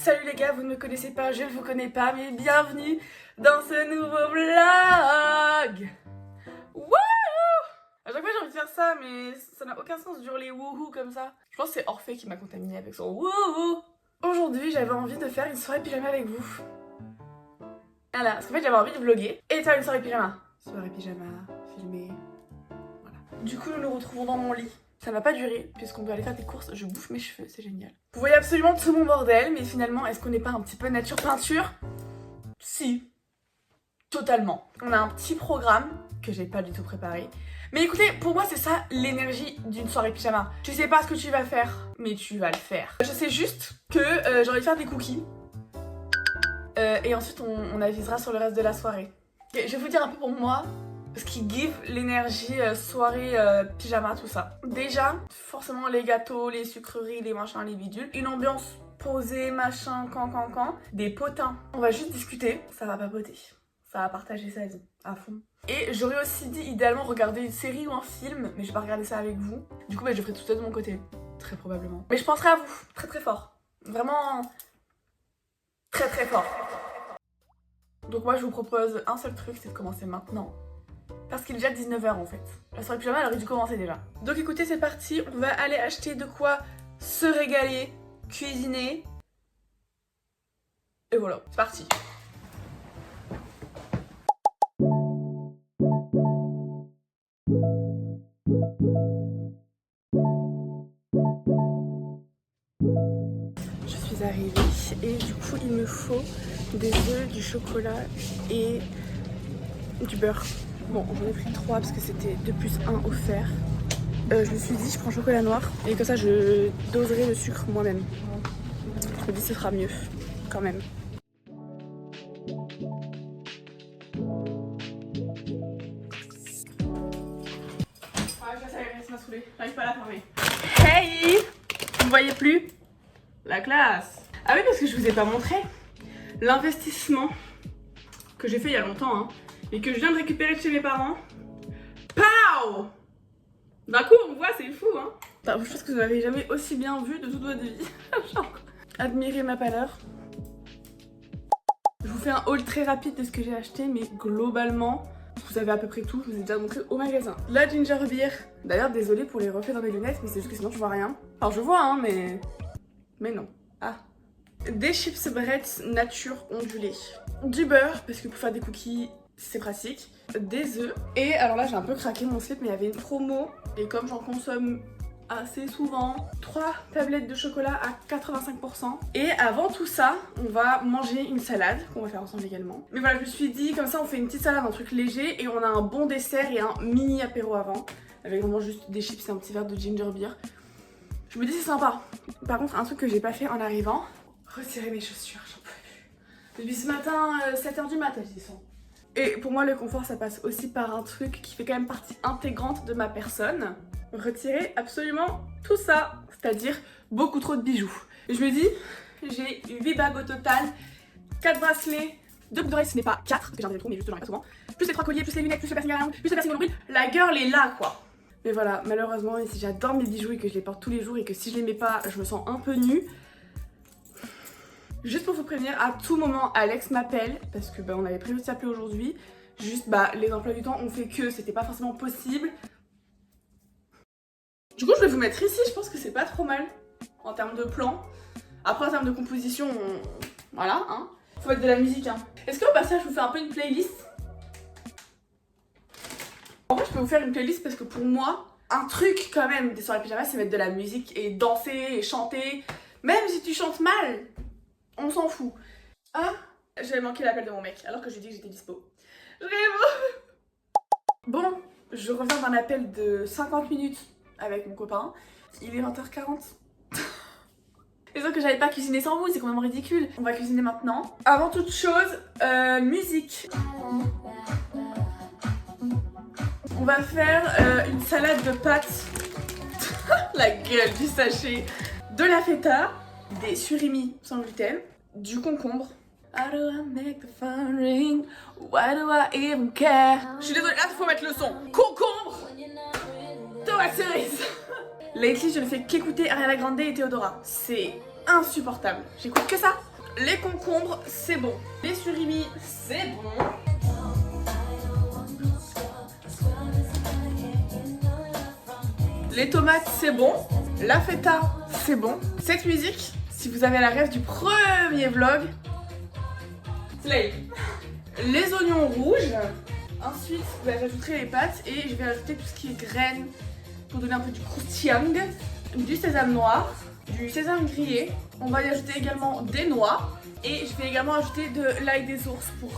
Salut les gars, vous ne me connaissez pas, je ne vous connais pas, mais bienvenue dans ce nouveau vlog. Wouhou! À chaque fois j'ai envie de faire ça, mais ça n'a aucun sens d'hurler wouhou comme ça. Je pense que c'est Orphée qui m'a contaminé avec son wouhou. Aujourd'hui j'avais envie de faire une soirée pyjama avec vous. Voilà, parce qu'en fait j'avais envie de vlogger et de faire une soirée pyjama. Soirée pyjama, filmée, voilà. Du coup nous nous retrouvons dans mon lit. Ça va pas durer puisqu'on doit aller faire des courses, je bouffe mes cheveux, c'est génial. Vous voyez absolument tout mon bordel, mais finalement est-ce qu'on n'est pas un petit peu nature peinture? Si, totalement. On a un petit programme que j'ai pas du tout préparé. Mais écoutez, pour moi c'est ça l'énergie d'une soirée pyjama. Tu sais pas ce que tu vas faire, mais tu vas le faire. Je sais juste que j'ai envie de faire des cookies. Et ensuite on avisera sur le reste de la soirée. Et je vais vous dire un peu pour moi ce qui give l'énergie soirée pyjama, tout ça. Déjà, forcément les gâteaux, les sucreries, les machins, les bidules. Une ambiance posée, machin, can. Des potins. On va juste discuter, ça va papoter. Ça va partager sa vie à fond. Et j'aurais aussi dit idéalement regarder une série ou un film, mais je vais pas regarder ça avec vous. Du coup, bah, je ferai tout ça de mon côté, très probablement. Mais je penserai à vous, très fort. Vraiment très fort. Donc moi je vous propose un seul truc, c'est de commencer maintenant. Parce qu'il est déjà 19h en fait. La soirée pyjama elle aurait dû commencer déjà. Donc écoutez, c'est parti, on va aller acheter de quoi se régaler, cuisiner. Et voilà, c'est parti. Je suis arrivée et du coup il me faut des œufs, du chocolat et du beurre. Bon, j'en ai pris 3 parce que c'était 2 plus 1 offert. Je me suis dit, je prends chocolat noir et comme ça je doserai le sucre moi-même. Je me dis, ce sera mieux quand même. Ah, je laisse aller, ça m'a saoulée. J'arrive pas à la fermer. Hey! Vous me voyez plus? La classe! Ah oui, parce que je vous ai pas montré l'investissement que j'ai fait il y a longtemps, hein, et que je viens de récupérer de chez mes parents. Pow! D'un coup, on voit, c'est fou, hein. Enfin, je pense que vous n'avez jamais aussi bien vu de toute votre vie. Genre, admirez ma pâleur. Je vous fais un haul très rapide de ce que j'ai acheté, mais globalement, vous avez à peu près tout. Je vous ai déjà montré au magasin. La ginger beer. D'ailleurs, désolée pour les reflets dans mes lunettes, mais c'est juste que sinon je vois rien. Alors je vois, hein, mais non. Ah. Des chips Bretz nature ondulées. Du beurre, parce que pour faire des cookies, c'est pratique. Des œufs. Et alors là, j'ai un peu craqué mon slip, mais il y avait une promo. Et comme j'en consomme assez souvent, 3 tablettes de chocolat à 85%. Et avant tout ça, on va manger une salade, qu'on va faire ensemble également. Mais voilà, je me suis dit, comme ça, on fait une petite salade, un truc léger. Et on a un bon dessert et un mini apéro avant. Avec vraiment juste des chips et un petit verre de ginger beer. Je me dis, c'est sympa. Par contre, un truc que j'ai pas fait en arrivant, retirer mes chaussures, j'en peux plus. Depuis ce matin, 7h du matin, je descends. Et pour moi, le confort, ça passe aussi par un truc qui fait quand même partie intégrante de ma personne. Retirer absolument tout ça, c'est-à-dire beaucoup trop de bijoux. Et je me dis, j'ai 8 bagues au total, 4 bracelets, 2 boucles d'oreilles, ce n'est pas 4, parce que j'en ai trop, mais juste j'en ai pas souvent. Plus les 3 colliers, plus les lunettes, plus le piercing à la langue, plus le piercing au nombril. La girl est là, quoi. Mais voilà, malheureusement, et si j'adore mes bijoux et que je les porte tous les jours et que si je les mets pas, je me sens un peu nue. Juste pour vous prévenir, à tout moment, Alex m'appelle, parce que on avait prévu de s'appeler aujourd'hui. Juste, les emplois du temps ont fait que c'était pas forcément possible. Du coup, je vais vous mettre ici, je pense que c'est pas trop mal, en termes de plan. Après, en termes de composition, voilà, hein. Faut mettre de la musique, hein. Est-ce qu'au passage, je vous fais un peu une playlist? En vrai, je peux vous faire une playlist parce que pour moi, un truc quand même des soirées pyjama, c'est mettre de la musique et danser et chanter. Même si tu chantes mal, on s'en fout. Ah, j'avais manqué l'appel de mon mec alors que j'ai dit que j'étais dispo. Bon, je reviens d'un appel de 50 minutes avec mon copain. Il est 20h40. C'est sûr que j'avais pas cuisiné sans vous, c'est quand même ridicule. On va cuisiner maintenant. Avant toute chose, musique. On va faire une salade de pâtes. La gueule du sachet. De la feta, des surimi sans gluten, du concombre. How do I make the phone ring? Why do I even care? Je suis désolée, là il faut mettre le son. Concombre, tomate cerise. Lately, je ne fais qu'écouter Ariana Grande et Theodora. C'est insupportable. J'écoute que ça. Les concombres, c'est bon. Les surimi, c'est bon. Les tomates, c'est bon. La feta, c'est bon. Cette musique, si vous avez la rêve du premier vlog, slay. Les oignons rouges. Ensuite, j'ajouterai les pâtes et je vais ajouter tout ce qui est graines pour donner un peu du croustillant. Du sésame noir, du sésame grillé. On va y ajouter également des noix. Et je vais également ajouter de l'ail des ours pour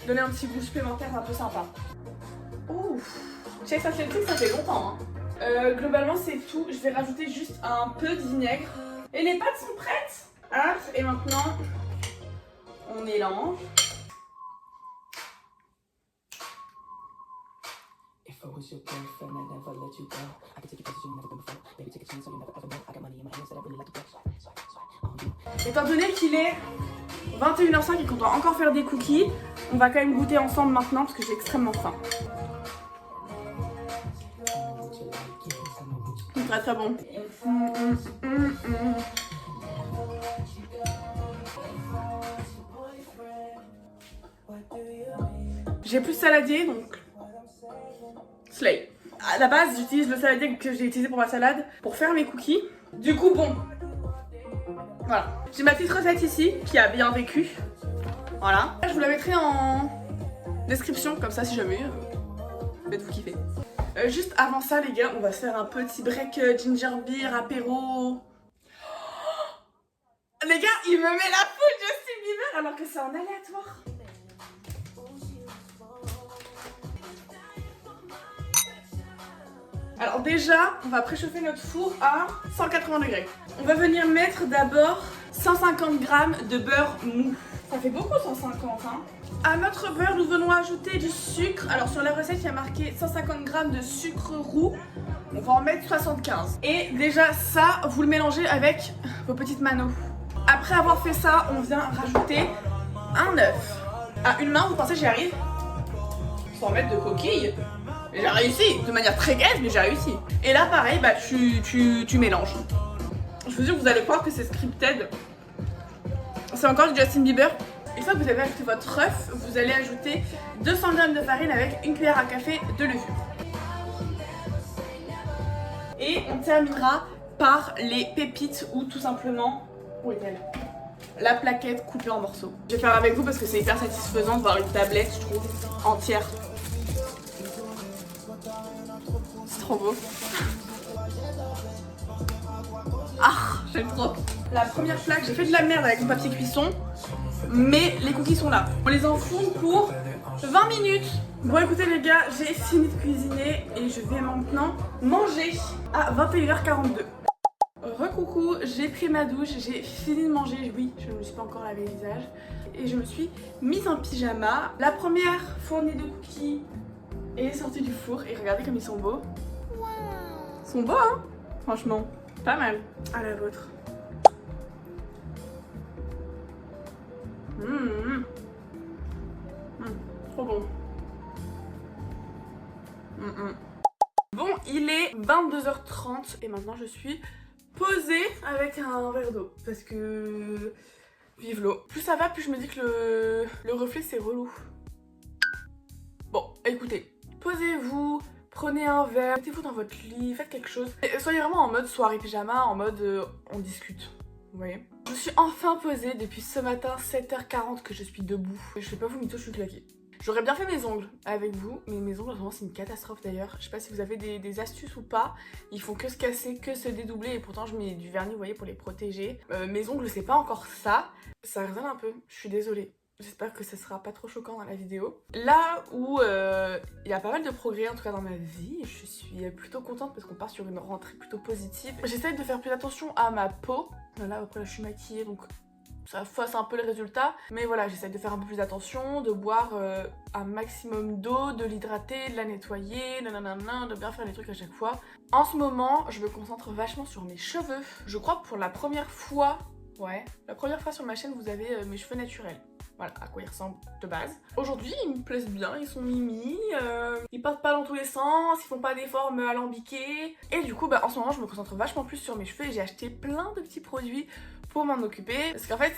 donner un petit goût supplémentaire un peu sympa. Ouf, check ça fait longtemps. Hein. Globalement c'est tout. Je vais rajouter juste un peu de vinaigre. Et les pâtes sont prêtes. Hein. Et maintenant, on mélange. Étant donné qu'il est 21h05 et qu'on doit encore faire des cookies, on va quand même goûter ensemble maintenant parce que j'ai extrêmement faim. Très très bon. J'ai plus de saladier donc slay. À la base j'utilise le saladier que j'ai utilisé pour ma salade pour faire mes cookies. Du coup bon, voilà. J'ai ma petite recette ici qui a bien vécu. Voilà. Je vous la mettrai en description comme ça si jamais faites-vous kiffer. Juste avant ça les gars, on va se faire un petit break ginger beer apéro. Oh les gars, il me met la faute Justin Bieber alors que c'est en aléatoire. Alors déjà, on va préchauffer notre four à 180 degrés. On va venir mettre d'abord 150 g de beurre mou. Ça fait beaucoup 150 hein. À notre beurre, nous venons ajouter du sucre. Alors sur la recette, il y a marqué 150 g de sucre roux. On va en mettre 75. Et déjà ça, vous le mélangez avec vos petites manos. Après avoir fait ça, on vient rajouter un œuf. À une main, vous pensez que j'y arrive? 100 mètres de coquille. J'ai réussi, de manière très gaze, mais j'ai réussi. Et là pareil, bah tu mélanges. Je vous jure que vous allez croire que c'est scripted. C'est encore du Justin Bieber. Une fois que vous avez ajouté votre œuf, vous allez ajouter 200 g de farine avec une cuillère à café de levure. Et on terminera par les pépites ou tout simplement, où est-elle ? La plaquette coupée en morceaux. Je vais faire avec vous parce que c'est hyper satisfaisant de voir une tablette, je trouve, entière. C'est trop beau. Ah, j'aime trop. La première plaque, j'ai fait de la merde avec mon papier cuisson, mais les cookies sont là. On les enfourne pour 20 minutes. Bon écoutez les gars, j'ai fini de cuisiner et je vais maintenant manger à 21h42. Recoucou, j'ai pris ma douche, j'ai fini de manger, oui, je ne me suis pas encore lavé le visage. Et je me suis mise en pyjama. La première fournée de cookies est sortie du four et regardez comme ils sont beaux. Ils sont beaux hein, franchement, pas mal. À la vôtre. Trop bon. Bon, il est 22h30 et maintenant je suis posée avec un verre d'eau parce que vive l'eau. Plus ça va, plus je me dis que le reflet c'est relou. Bon, écoutez, posez-vous, prenez un verre, mettez-vous dans votre lit, faites quelque chose. Et soyez vraiment en mode soirée pyjama, en mode on discute. Vous voyez? Je suis enfin posée depuis ce matin 7h40 que je suis debout. Je sais pas vous mytho, je suis claquée. J'aurais bien fait mes ongles avec vous, mais mes ongles en ce moment c'est une catastrophe d'ailleurs. Je sais pas si vous avez des astuces ou pas. Ils font que se casser, que se dédoubler et pourtant je mets du vernis, vous voyez, pour les protéger. Mes ongles c'est pas encore ça. Ça résonne un peu, je suis désolée. J'espère que ce sera pas trop choquant dans la vidéo. Là où il y a pas mal de progrès en tout cas dans ma vie, je suis plutôt contente parce qu'on part sur une rentrée plutôt positive. J'essaie de faire plus attention à ma peau. Là après là, je suis maquillée donc ça fausse un peu le résultat. Mais voilà, j'essaie de faire un peu plus attention, de boire un maximum d'eau, de l'hydrater, de la nettoyer, nanana, de bien faire les trucs à chaque fois. En ce moment, je me concentre vachement sur mes cheveux. Je crois que pour la première fois, la première fois sur ma chaîne, vous avez mes cheveux naturels. Voilà à quoi ils ressemblent de base. Aujourd'hui, ils me plaisent bien, ils sont mimi, ils partent pas dans tous les sens, ils font pas des formes alambiquées. Et du coup, en ce moment, je me concentre vachement plus sur mes cheveux et j'ai acheté plein de petits produits pour m'en occuper. Parce qu'en fait,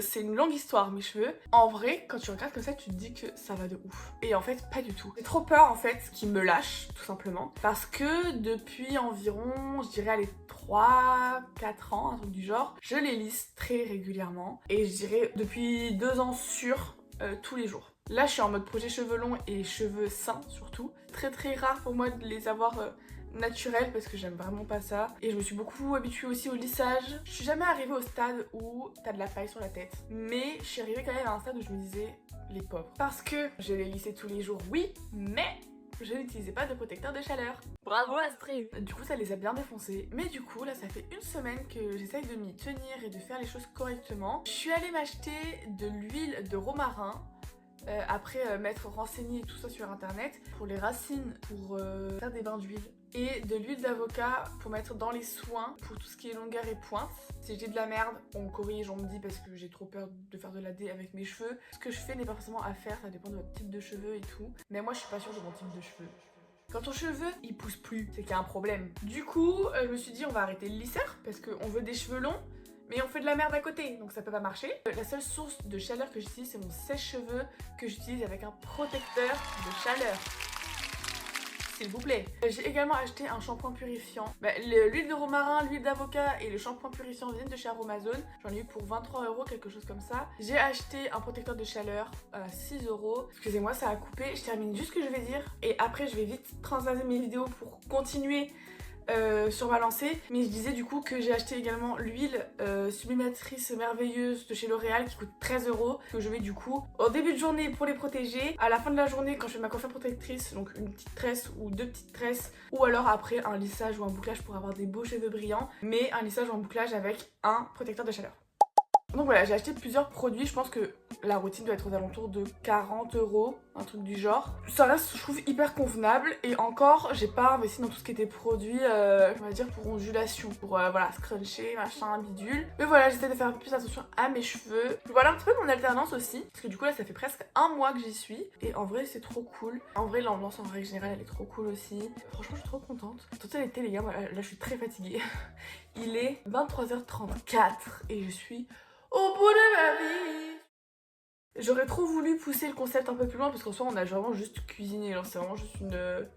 c'est une longue histoire, mes cheveux. En vrai, quand tu regardes comme ça, tu te dis que ça va de ouf. Et en fait, pas du tout. J'ai trop peur, en fait, qu'ils me lâchent, tout simplement. Parce que depuis environ, je dirais, allez, 3-4 ans, un truc du genre, je les lisse très régulièrement. Et je dirais depuis 2 ans sur tous les jours. Là, je suis en mode projet cheveux longs et cheveux sains, surtout. Très très rare pour moi de les avoir naturels parce que j'aime vraiment pas ça. Et je me suis beaucoup habituée aussi au lissage. Je suis jamais arrivée au stade où t'as de la paille sur la tête. Mais je suis arrivée quand même à un stade où je me disais, les pauvres. Parce que je les lissais tous les jours, oui, mais je n'utilisais pas de protecteur de chaleur. Bravo Astrid. Du coup, ça les a bien défoncés. Mais du coup, là, ça fait 1 semaine que j'essaye de m'y tenir et de faire les choses correctement. Je suis allée m'acheter de l'huile de romarin. Après m'être renseignée et tout ça sur internet pour les racines, pour faire des bains d'huile, et de l'huile d'avocat pour mettre dans les soins pour tout ce qui est longueur et pointe. Si j'ai de la merde, on me corrige, on me dit parce que j'ai trop peur de faire de la dé avec mes cheveux. Ce que je fais n'est pas forcément à faire, ça dépend de votre type de cheveux et tout. Mais moi je suis pas sûre de mon type de cheveux. Quand ton cheveu il pousse plus, c'est qu'il y a un problème. Du coup, je me suis dit on va arrêter le lisseur parce qu'on veut des cheveux longs. Mais on fait de la merde à côté, donc ça peut pas marcher. La seule source de chaleur que j'utilise, c'est mon sèche-cheveux que j'utilise avec un protecteur de chaleur. S'il vous plaît. J'ai également acheté un shampoing purifiant. L'huile de romarin, l'huile d'avocat et le shampoing purifiant viennent de chez Aromazone. J'en ai eu pour 23 €, quelque chose comme ça. J'ai acheté un protecteur de chaleur à 6 €. Excusez-moi, ça a coupé. Je termine juste ce que je vais dire. Et après, je vais vite transvaser mes vidéos pour continuer sur ma lancée. Mais je disais du coup que j'ai acheté également l'huile sublimatrice merveilleuse de chez L'Oréal qui coûte 13 €, que je mets du coup au début de journée pour les protéger, à la fin de la journée quand je fais ma coiffure protectrice, donc une petite tresse ou 2 petites tresses, ou alors après un lissage ou un bouclage pour avoir des beaux cheveux brillants, mais un lissage ou un bouclage avec un protecteur de chaleur. Donc voilà, j'ai acheté plusieurs produits, je pense que la routine doit être aux alentours de 40 €, un truc du genre. Ça reste, je trouve, hyper convenable, et encore, j'ai pas investi dans tout ce qui était produit, on va dire, pour ondulation, pour voilà, scruncher, machin, bidule. Mais voilà, j'essaie de faire un peu plus attention à mes cheveux. Voilà un petit peu mon alternance aussi, parce que du coup là, ça fait presque 1 mois que j'y suis, et en vrai, c'est trop cool. En vrai, l'ambiance en règle générale, elle est trop cool aussi. Franchement, je suis trop contente. Surtout l'été, les gars, moi, là, je suis très fatiguée. Il est 23h34, et je suis au bout de ma vie. J'aurais trop voulu pousser le concept un peu plus loin parce qu'en soi on a vraiment juste cuisiné, c'est vraiment juste une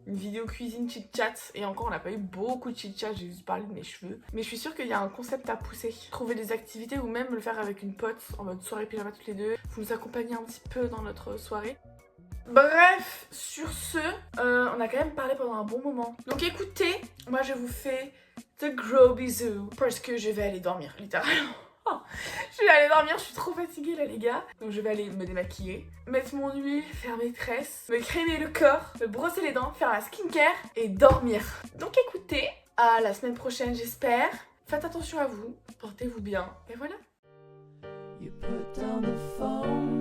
vidéo cuisine chit-chat, et encore on n'a pas eu beaucoup de chit-chat, j'ai juste parlé de mes cheveux. Mais je suis sûre qu'il y a un concept à pousser. Trouver des activités ou même le faire avec une pote en mode soirée pyjama toutes les deux. Vous nous accompagnez un petit peu dans notre soirée. Bref, sur ce, on a quand même parlé pendant un bon moment. Donc écoutez, moi je vous fais de gros bisous parce que je vais aller dormir, littéralement. Je vais aller dormir, je suis trop fatiguée là les gars. Donc je vais aller me démaquiller, mettre mon huile, faire mes tresses, me crémer le corps, me brosser les dents, faire la skincare et dormir. Donc écoutez, à la semaine prochaine j'espère. Faites attention à vous, portez-vous bien et voilà. You put down the phone.